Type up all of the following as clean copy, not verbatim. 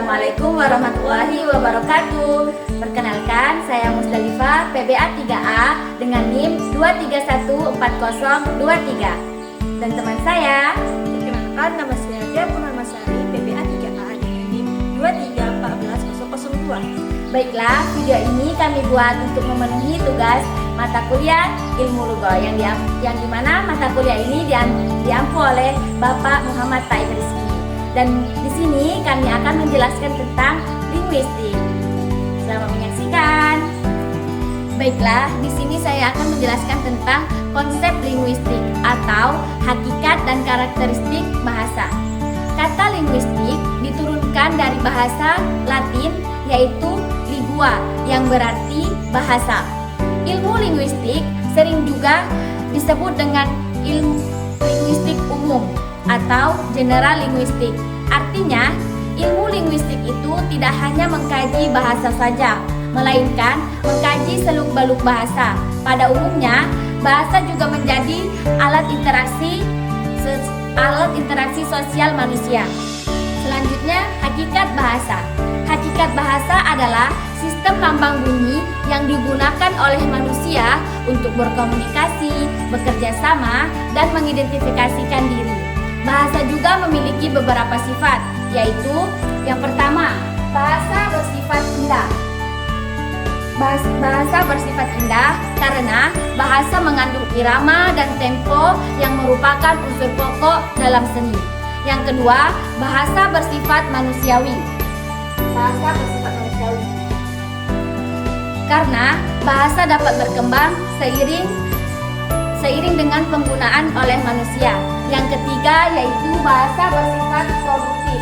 Assalamualaikum warahmatullahi wabarakatuh. Perkenalkan, saya Musdalifah, PBA 3A dengan NIM 2314023. Dan teman saya, perkenalkan, nama saya Dia Purnarmasari, PBA 3A dengan NIM 2314002. Baiklah, video ini kami buat untuk memenuhi tugas mata kuliah Ilmu Lugha yang dimana mata kuliah ini diampu oleh Bapak Muhammad Taib Rizki. Dan di sini kami akan menjelaskan tentang linguistik. Selamat menyaksikan. Baiklah, di sini saya akan menjelaskan tentang konsep linguistik atau hakikat dan karakteristik bahasa. Kata linguistik diturunkan dari bahasa Latin yaitu lingua yang berarti bahasa. Ilmu linguistik sering juga disebut dengan ilmu linguistik umum atau general linguistik. Artinya, ilmu linguistik itu tidak hanya mengkaji bahasa saja, melainkan mengkaji seluk-beluk bahasa. Pada umumnya, bahasa juga menjadi alat interaksi sosial manusia. Selanjutnya, hakikat bahasa. Hakikat bahasa adalah sistem lambang bunyi yang digunakan oleh manusia untuk berkomunikasi, bekerja sama, dan mengidentifikasikan diri. Bahasa juga memiliki beberapa sifat, yaitu yang pertama, bahasa bersifat indah. Bahasa bersifat indah karena bahasa mengandung irama dan tempo yang merupakan unsur pokok dalam seni. Yang kedua, bahasa bersifat manusiawi. Bahasa bersifat manusiawi karena bahasa dapat berkembang seiring dengan penggunaan oleh manusia. Yang ketiga yaitu bahasa bersifat produktif.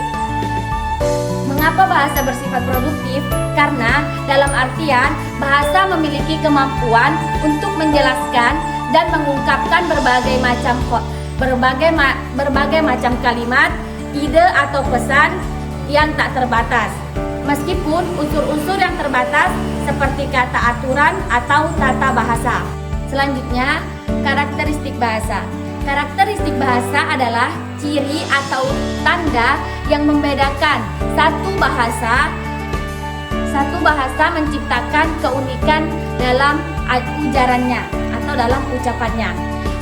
Mengapa bahasa bersifat produktif? Karena dalam artian bahasa memiliki kemampuan untuk menjelaskan dan mengungkapkan berbagai macam kalimat, ide atau pesan yang tak terbatas. Meskipun unsur-unsur yang terbatas seperti kata aturan atau tata bahasa. Selanjutnya, karakteristik bahasa. Karakteristik bahasa adalah ciri atau tanda yang membedakan satu bahasa menciptakan keunikan dalam ujarannya atau dalam ucapannya.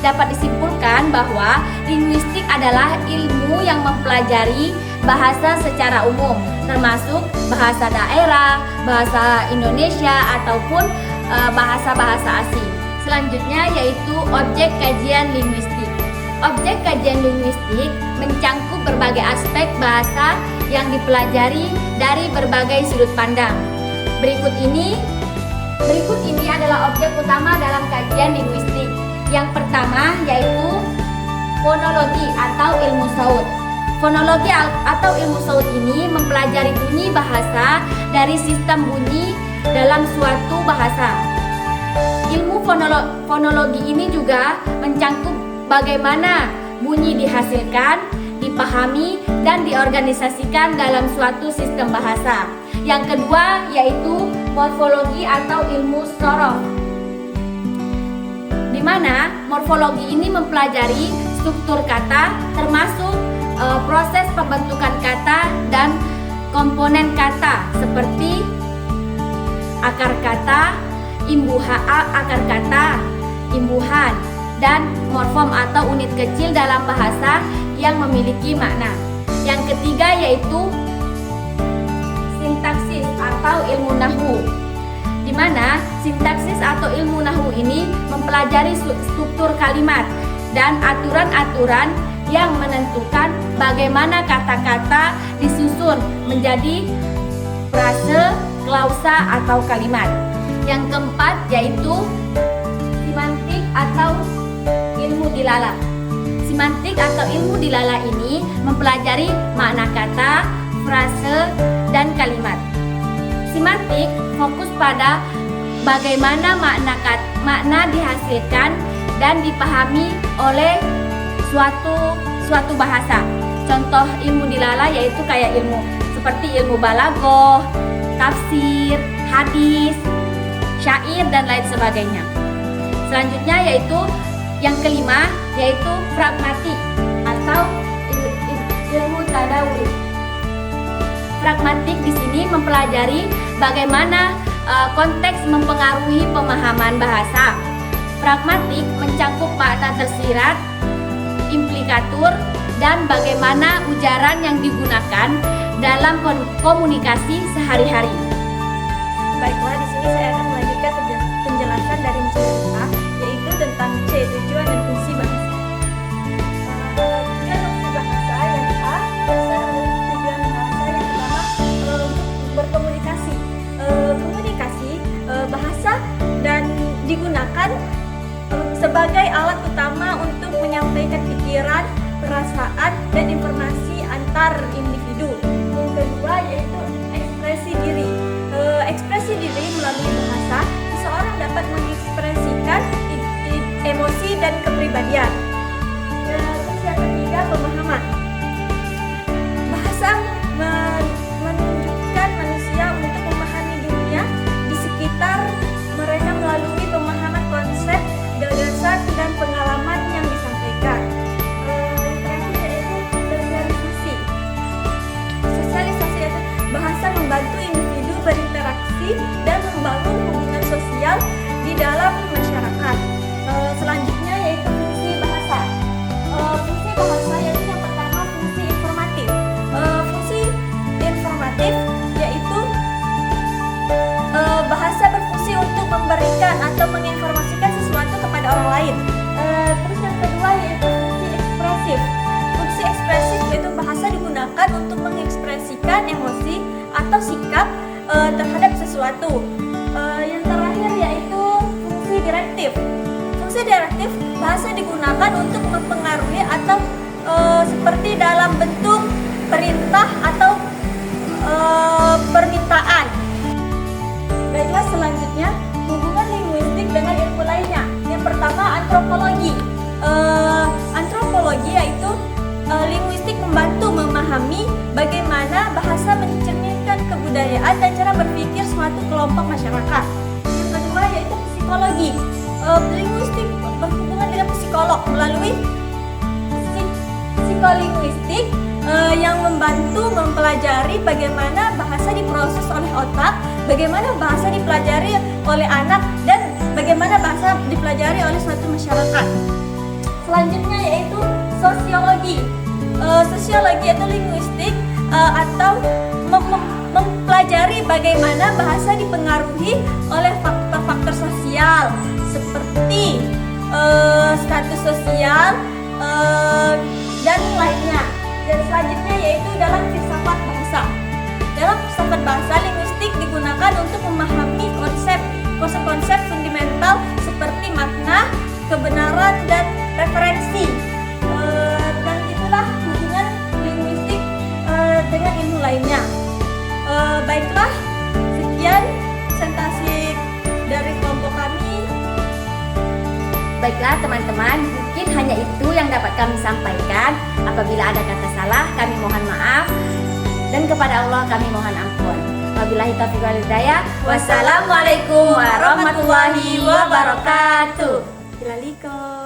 Dapat disimpulkan bahwa linguistik adalah ilmu yang mempelajari bahasa secara umum, termasuk bahasa daerah, bahasa Indonesia ataupun bahasa-bahasa asing. Selanjutnya yaitu objek kajian linguistik. Objek kajian linguistik mencangkup berbagai aspek bahasa yang dipelajari dari berbagai sudut pandang. Berikut ini adalah objek utama dalam kajian linguistik. Yang pertama yaitu fonologi atau ilmu saut. Fonologi atau ilmu saut ini mempelajari bunyi bahasa dari sistem bunyi dalam suatu bahasa. Ilmu fonologi ini juga mencangkup bagaimana bunyi dihasilkan, dipahami, dan diorganisasikan dalam suatu sistem bahasa. Yang kedua yaitu morfologi atau ilmu sorof, di mana morfologi ini mempelajari struktur kata, termasuk proses pembentukan kata dan komponen kata seperti akar kata, akar kata, imbuhan, dan morfem atau unit kecil dalam bahasa yang memiliki makna. Yang ketiga yaitu sintaksis atau ilmu nahwu, di mana sintaksis atau ilmu nahwu ini mempelajari struktur kalimat dan aturan-aturan yang menentukan bagaimana kata-kata disusun menjadi frase, klausa, atau kalimat. Yang keempat yaitu semantik atau ilmu dilala. Semantik atau ilmu dilala ini mempelajari makna kata, frase, dan kalimat. Semantik fokus pada bagaimana makna dihasilkan dan dipahami oleh suatu bahasa. Contoh ilmu dilala yaitu kayak ilmu seperti ilmu balaghah, tafsir, hadis, syair, dan lain sebagainya. Selanjutnya yaitu yang kelima yaitu pragmatik atau ilmu tadawur. Pragmatik di sini mempelajari bagaimana konteks mempengaruhi pemahaman bahasa. Pragmatik mencakup makna tersirat, implikatur, dan bagaimana ujaran yang digunakan dalam komunikasi sehari-hari. Baiklah, di sini saya akan melanjutkan penjelasan dari Miss A, yaitu tentang C, tujuan dan fungsi bahasa. Tujuan fungsi bahasa yang A, tujuan bahasa yang pertama untuk berkomunikasi. Komunikasi bahasa dan digunakan sebagai alat utama untuk menyampaikan pikiran, perasaan, dan informasi antar individu. Yang kedua yaitu ekspresi diri. Ekspresi diri melalui bahasa, seseorang dapat mengekspresikan emosi dan kepribadian. Terus yang ketiga, pemahaman. Bahasa menunjukkan manusia untuk memahami dunia di sekitar mereka melalui pemahaman konsep, gagasan, dan pengalaman yang disampaikan. Terakhir yaitu sosialisasi. Sosialisasi itu bahasa membantu individu berinteraksi dan membangun hubungan sosial di dalam masyarakat. Selanjutnya yaitu fungsi bahasa. Fungsi bahasa yaitu yang pertama fungsi informatif. Fungsi informatif yaitu bahasa berfungsi untuk memberikan atau menginformasikan sesuatu kepada orang lain. Terus yang kedua yaitu fungsi ekspresif. Fungsi ekspresif yaitu bahasa digunakan untuk mengekspresikan emosi atau sikap terhadap sesuatu. Yang terakhir yaitu fungsi direktif. Fungsi direktif bahasa digunakan untuk mempengaruhi atau seperti dalam bentuk perintah atau permintaan. Baiklah, selanjutnya hubungan linguistik dengan ilmu lainnya. Yang pertama antropologi. Antropologi yaitu linguistik membantu memahami bagaimana bahasa mencerminkan kebudayaan dan cara berpikir suatu kelompok masyarakat. Yang kedua yaitu psikologi. Linguistik berhubungan dengan psikolog melalui psikolinguistik yang membantu mempelajari bagaimana bahasa diproses oleh otak, bagaimana bahasa dipelajari oleh anak, dan bagaimana bahasa dipelajari oleh suatu masyarakat. Selanjutnya yaitu sosiologi. Sosiologi atau linguistik atau mempelajari bagaimana bahasa dipengaruhi oleh faktor-faktor sosial seperti status sosial dan lainnya. Dan selanjutnya yaitu dalam filsafat bahasa. Dalam filsafat bahasa, linguistik digunakan untuk memahami konsep-konsep fundamental seperti makna, kebenaran, dan referensi. Dan itulah hubungan linguistik dengan ilmu lainnya. Baiklah, sekian presentasi dari kelompok kami. Baiklah teman-teman, mungkin hanya itu yang dapat kami sampaikan. Apabila ada kata salah, kami mohon maaf. Dan kepada Allah kami mohon ampun. Wabillahi taufiq wal hidayah. Wassalamualaikum warahmatullahi wabarakatuh. Ilaliko.